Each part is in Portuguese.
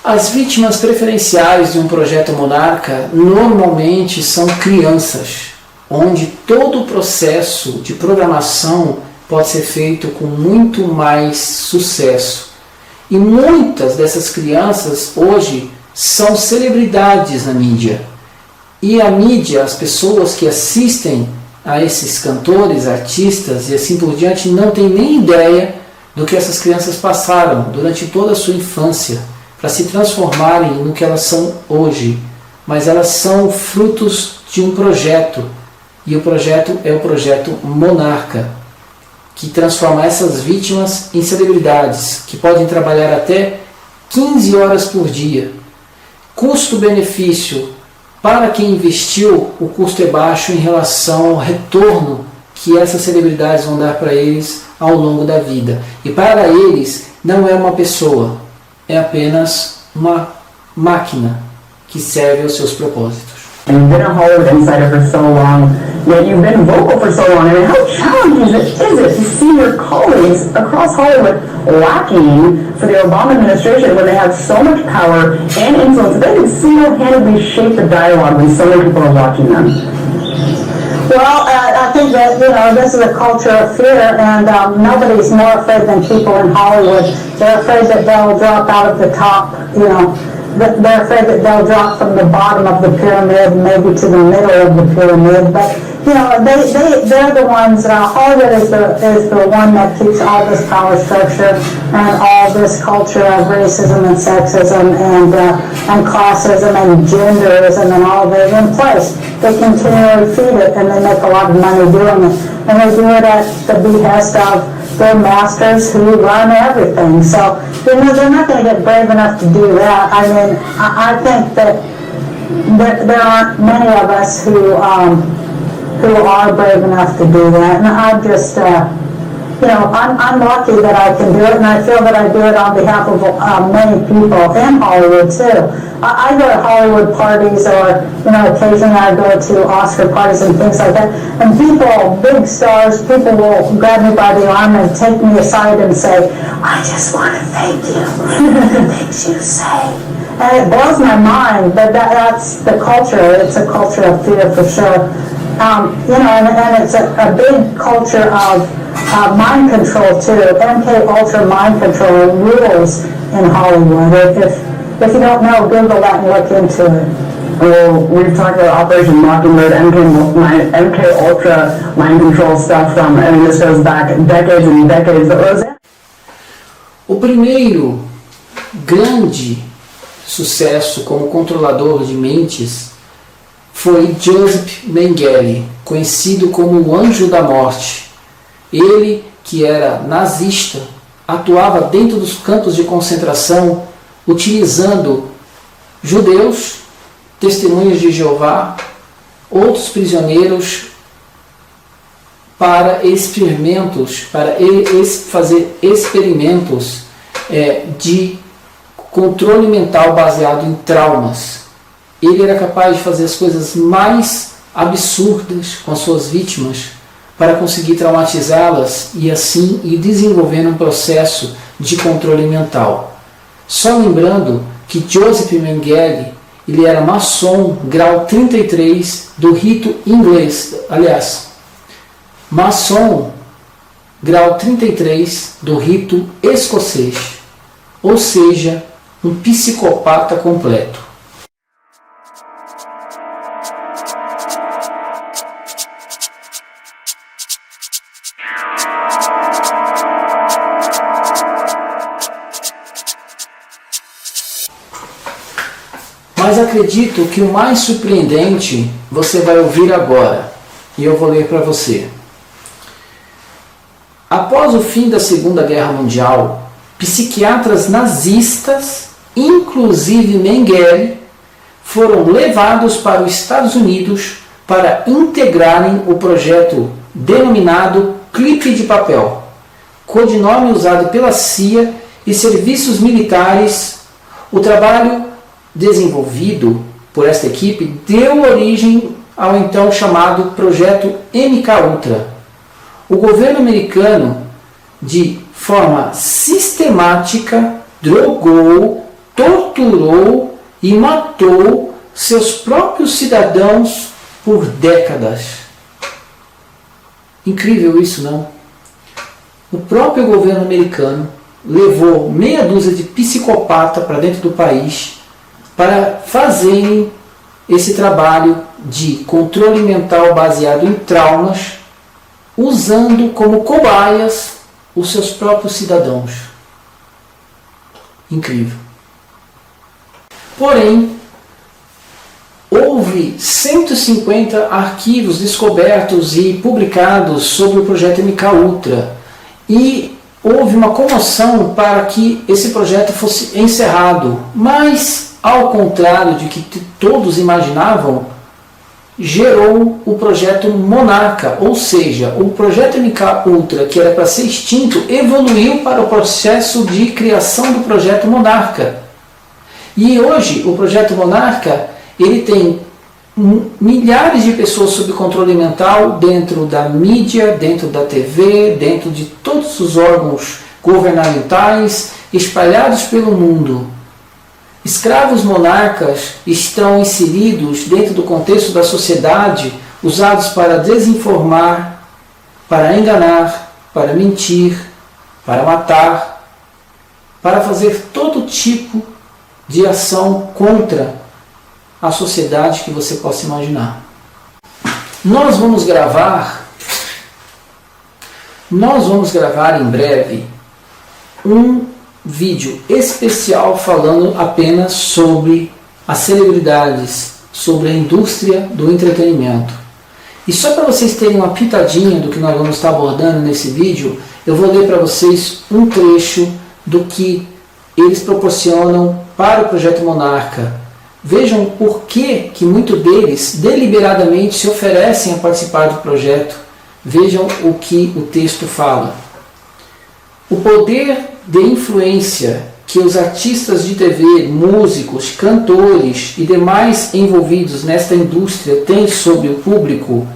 As vítimas preferenciais de um projeto Monarca normalmente são crianças, onde todo o processo de programação pode ser feito com muito mais sucesso. E muitas dessas crianças hoje são celebridades na mídia. E a mídia, as pessoas que assistem a esses cantores, artistas e assim por diante, não têm nem ideia do que essas crianças passaram durante toda a sua infância para se transformarem no que elas são hoje. Mas elas são frutos de um projeto, e o projeto é o projeto Monarca, que transforma essas vítimas em celebridades, que podem trabalhar até 15 horas por dia. Custo-benefício: para quem investiu, o custo é baixo em relação ao retorno que essas celebridades vão dar para eles ao longo da vida. E para eles não é uma pessoa, é apenas uma máquina que serve aos seus propósitos. You've been a Hollywood insider for so long, yet you've been vocal for so long. I mean, how challenging is it to see your colleagues across Hollywood lacking for the Obama administration when they have so much power and influence? They can single-handedly shape the dialogue when so many people are watching them. Well, I think that, this is a culture of fear, and nobody's more afraid than people in Hollywood. They're afraid that they'll drop out of the top, they're afraid that they'll drop from the bottom of the pyramid, maybe to the middle of the pyramid. But they're the ones. Hollywood is the one that keeps all this power structure and all this culture of racism and sexism and classism and genderism and all of it in place. They continually feed it, and they make a lot of money doing it. And they do it at the behest of their masters who run everything. So, they're not going to get brave enough to do that. I mean, I think that there aren't many of us who are brave enough to do that. And I'm just, I'm lucky that I can do it, and I feel that I do it on behalf of many people in Hollywood too. I go to Hollywood parties, or occasionally I go to Oscar parties and things like that, and people, big stars, people will grab me by the arm and take me aside and say, "I just want to thank you for the things you say." And it blows my mind, but that's the culture. It's a culture of fear for sure. And it's a big culture of mind control too. MK Ultra mind control rules in Hollywood. If you don't know, Google that and look into it. Well, we've talked about Operation Mockingbird, MK Ultra mind control stuff. This goes back decades and decades. But Roseanne? O primeiro grande sucesso como controlador de mentes foi Joseph Mengele, conhecido como o Anjo da Morte. Ele, que era nazista, atuava dentro dos campos de concentração utilizando judeus, testemunhas de Jeová, outros prisioneiros para experimentos, para fazer experimentos de controle mental baseado em traumas. Ele era capaz de fazer as coisas mais absurdas com as suas vítimas para conseguir traumatizá-las e assim ir desenvolvendo um processo de controle mental. Só lembrando que Joseph Mengele, ele era maçom grau 33 do rito inglês, aliás, maçom grau 33 do rito escocês, ou seja, um psicopata completo. Mas acredito que o mais surpreendente você vai ouvir agora, e eu vou ler para você. Após o fim da Segunda Guerra Mundial, psiquiatras nazistas, inclusive Mengele, foram levados para os Estados Unidos para integrarem o projeto denominado Clipe de Papel, codinome usado pela CIA e serviços militares. O trabalho desenvolvido por esta equipe deu origem ao então chamado Projeto MKUltra. O governo americano, de forma sistemática, drogou torturou e matou seus próprios cidadãos por décadas. Incrível isso, não? O próprio governo americano levou meia dúzia de psicopatas para dentro do país para fazerem esse trabalho de controle mental baseado em traumas, usando como cobaias os seus próprios cidadãos. Incrível. Porém, houve 150 arquivos descobertos e publicados sobre o projeto MKUltra e houve uma comoção para que esse projeto fosse encerrado, mas ao contrário de que todos imaginavam, gerou o projeto Monarca, ou seja, o projeto MKUltra, que era para ser extinto, evoluiu para o processo de criação do projeto Monarca. E hoje o projeto Monarca ele tem milhares de pessoas sob controle mental dentro da mídia, dentro da TV, dentro de todos os órgãos governamentais espalhados pelo mundo. Escravos monarcas estão inseridos dentro do contexto da sociedade, usados para desinformar, para enganar, para mentir, para matar, para fazer todo tipo de ação contra a sociedade que você possa imaginar. Nós vamos gravar em breve um vídeo especial falando apenas sobre as celebridades, sobre a indústria do entretenimento. E só para vocês terem uma pitadinha do que nós vamos estar abordando nesse vídeo, eu vou ler para vocês um trecho do que eles proporcionam para o Projeto Monarca. Vejam por que muitos deles deliberadamente se oferecem a participar do projeto. Vejam o que o texto fala. O poder de influência que os artistas de TV, músicos, cantores e demais envolvidos nesta indústria têm sobre o público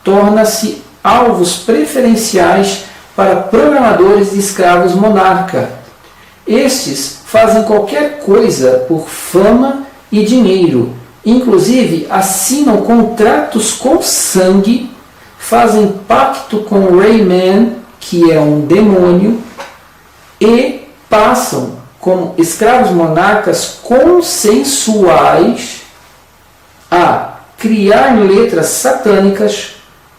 torna-se alvos preferenciais para programadores de escravos monarca. Estes fazem qualquer coisa por fama e dinheiro, inclusive assinam contratos com sangue, fazem pacto com Rayman, que é um demônio, e passam como escravos monarcas consensuais a criar letras satânicas,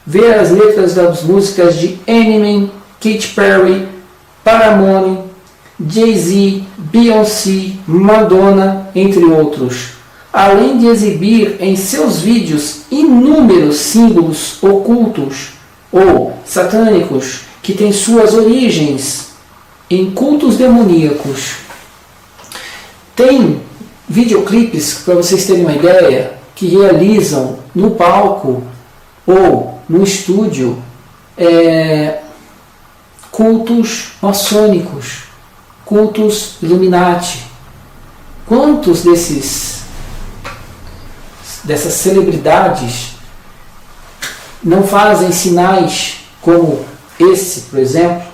ver as letras das músicas de Eminem, Katy Perry, Paramore, Jay-Z, Beyoncé, Madonna, entre outros, além de exibir em seus vídeos inúmeros símbolos ocultos ou satânicos que têm suas origens em cultos demoníacos. Tem videoclipes, para vocês terem uma ideia, que realizam no palco ou no estúdio cultos maçônicos, cultos Illuminati. Quantos dessas celebridades não fazem sinais como esse, por exemplo,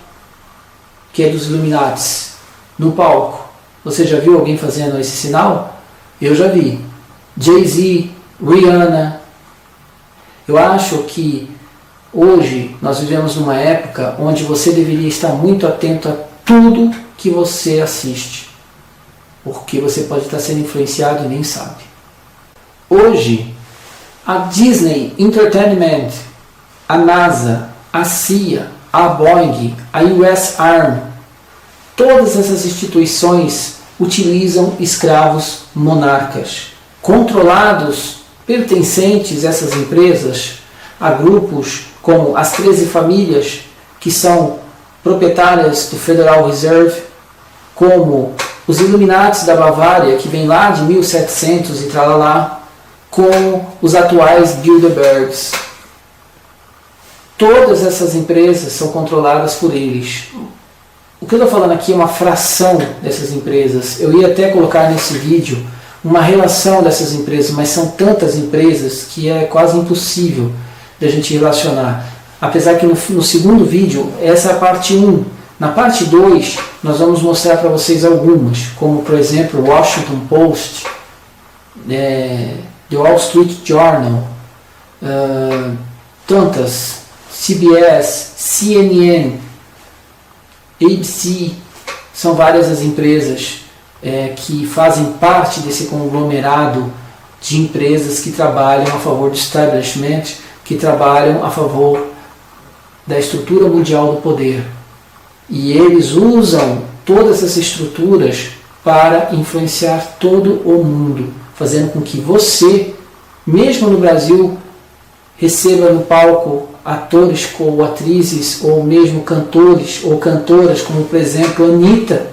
que é dos Illuminati, no palco? Você já viu alguém fazendo esse sinal? Eu já vi. Jay-Z, Rihanna. Eu acho que hoje nós vivemos numa época onde você deveria estar muito atento a tudo que você assiste, porque você pode estar sendo influenciado e nem sabe. Hoje, a Disney Entertainment, a NASA, a CIA, a Boeing, a US Army, todas essas instituições utilizam escravos monarcas, controlados, pertencentes a essas empresas, a grupos como as 13 famílias, que são proprietárias do Federal Reserve, como os Illuminati da Bavária, que vem lá de 1700 e tralalá, com os atuais Bilderbergs. Todas essas empresas são controladas por eles. O que eu estou falando aqui é uma fração dessas empresas. Eu ia até colocar nesse vídeo uma relação dessas empresas, mas são tantas empresas que é quase impossível de a gente relacionar. Apesar que no segundo vídeo, essa é a parte 1, Na parte 2, nós vamos mostrar para vocês algumas, como por exemplo o Washington Post, The Wall Street Journal, tantas, CBS, CNN, ABC, são várias as empresas que fazem parte desse conglomerado de empresas que trabalham a favor do establishment, que trabalham a favor da estrutura mundial do poder. E eles usam todas essas estruturas para influenciar todo o mundo, fazendo com que você, mesmo no Brasil, receba no palco atores ou atrizes, ou mesmo cantores ou cantoras, como por exemplo a Anitta,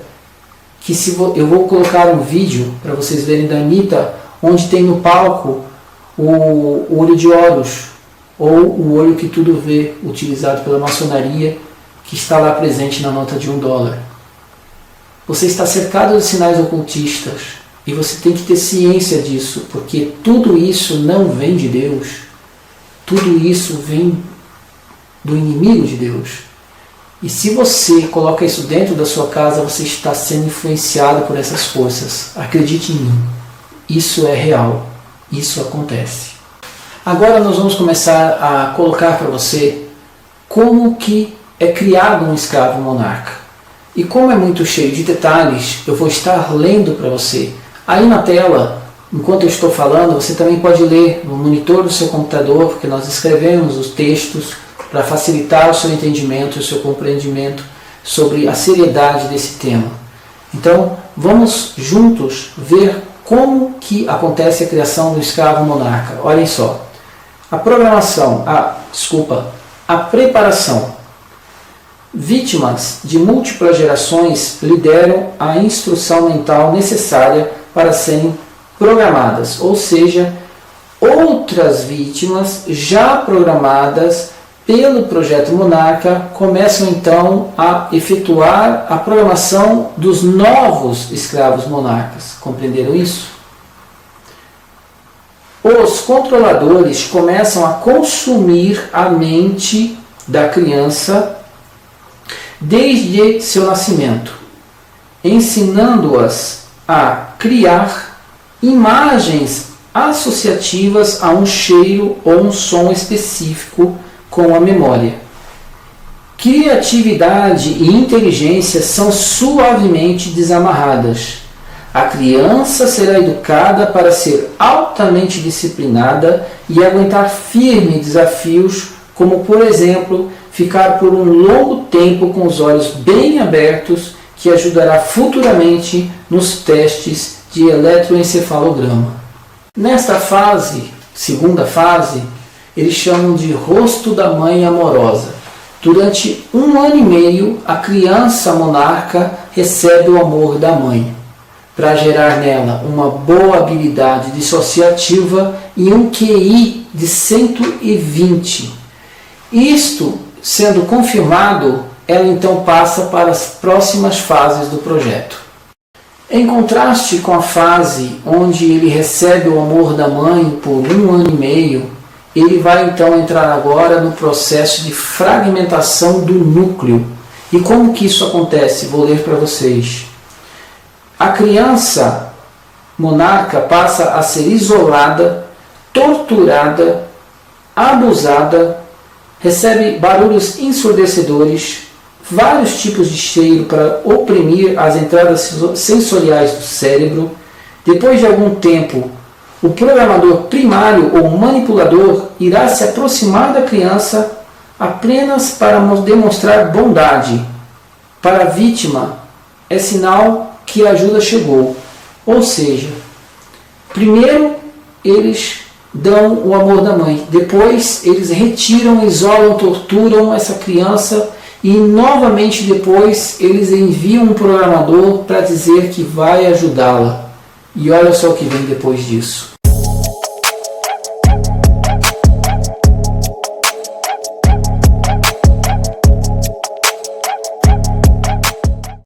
que eu vou colocar um vídeo para vocês verem da Anitta, onde tem no palco o olho de Horus, ou o olho que tudo vê, utilizado pela maçonaria, que está lá presente na nota de $1. Você está cercado de sinais ocultistas, e você tem que ter ciência disso, porque tudo isso não vem de Deus, tudo isso vem do inimigo de Deus. E se você coloca isso dentro da sua casa, você está sendo influenciado por essas forças. Acredite em mim, isso é real, isso acontece. Agora nós vamos começar a colocar para você como que é criado um escravo monarca. E como é muito cheio de detalhes, eu vou estar lendo para você. Aí na tela, enquanto eu estou falando, você também pode ler no monitor do seu computador, porque nós escrevemos os textos para facilitar o seu entendimento e o seu compreendimento sobre a seriedade desse tema. Então, vamos juntos ver como que acontece a criação do escravo monarca. Olhem só. A preparação. Vítimas de múltiplas gerações lideram a instrução mental necessária para serem programadas, ou seja, outras vítimas já programadas pelo projeto Monarca começam então a efetuar a programação dos novos escravos monarcas. Compreenderam isso? Os controladores começam a consumir a mente da criança desde seu nascimento, ensinando-as a criar imagens associativas a um cheiro ou um som específico com a memória. Criatividade e inteligência são suavemente desamarradas. A criança será educada para ser altamente disciplinada e aguentar firme desafios, como por exemplo, ficar por um longo tempo com os olhos bem abertos, que ajudará futuramente nos testes de eletroencefalograma. Nesta fase, segunda fase, eles chamam de rosto da mãe amorosa. Durante 1 ano e meio, a criança monarca recebe o amor da mãe, para gerar nela uma boa habilidade dissociativa e um QI de 120. Isto sendo confirmado, ela então passa para as próximas fases do projeto. Em contraste com a fase onde ele recebe o amor da mãe por 1 ano e meio, ele vai então entrar agora no processo de fragmentação do núcleo. E como que isso acontece? Vou ler para vocês. A criança monarca passa a ser isolada, torturada, abusada, recebe barulhos ensurdecedores, vários tipos de cheiro para oprimir as entradas sensoriais do cérebro. Depois de algum tempo, o programador primário ou manipulador irá se aproximar da criança apenas para demonstrar bondade. Para a vítima, é sinal que a ajuda chegou. Ou seja, primeiro eles dão o amor da mãe, depois eles retiram, isolam, torturam essa criança e novamente depois eles enviam um programador para dizer que vai ajudá-la. E olha só o que vem depois disso.